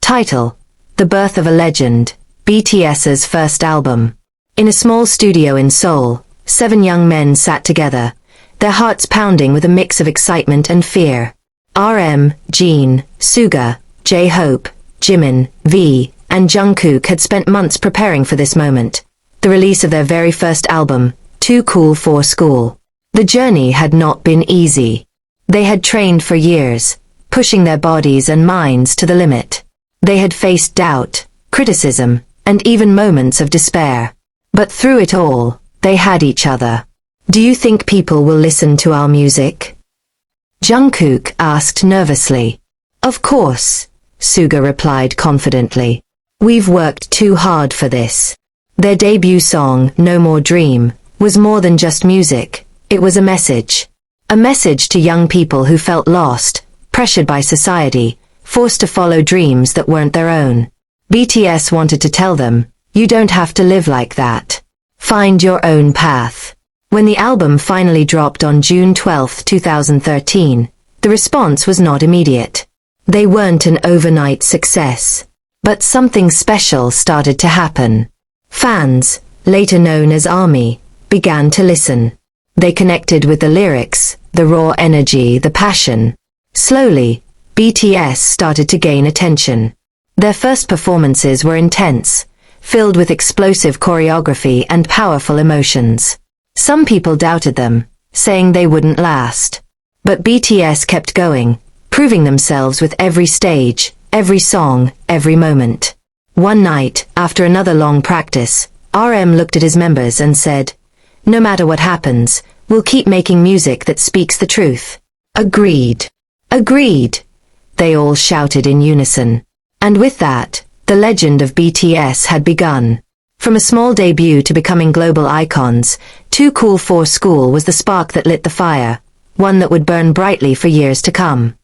Title: The Birth of a Legend, BTS's first album. In a small studio in Seoul, 7 young men sat together, their hearts pounding with a mix of excitement and fear. RM, Jin, Suga, J-Hope, Jimin, V, and Jungkook had spent months preparing for this moment, the release of their very first album, Too Cool for School. The journey had not been easy. They had trained for years, pushing their bodies and minds to the limit. They had faced doubt, criticism, and even moments of despair. But through it all, they had each other. Do you think people will listen to our music? Jungkook asked nervously. Of course, Suga replied confidently. We've worked too hard for this. Their debut song, No More Dream, was more than just music, it was a message. A message to young people who felt lost, pressured by society, forced to follow dreams that weren't their own. BTS wanted to tell them, you don't have to live like that. Find your own path. When the album finally dropped on June 12, 2013, the response was not immediate. They weren't an overnight success. But something special started to happen. Fans, later known as ARMY, began to listen. They connected with the lyrics, the raw energy, the passion. Slowly, BTS started to gain attention. Their first performances were intense, filled with explosive choreography and powerful emotions. Some people doubted them, saying they wouldn't last. But BTS kept going, proving themselves with every stage, every song, every moment. One night, after another long practice, RM looked at his members and said, no matter what happens, we'll keep making music that speaks the truth. Agreed. Agreed. They all shouted in unison. And with that, the legend of BTS had begun. From a small debut to becoming global icons, Too Cool for School was the spark that lit the fire, one that would burn brightly for years to come.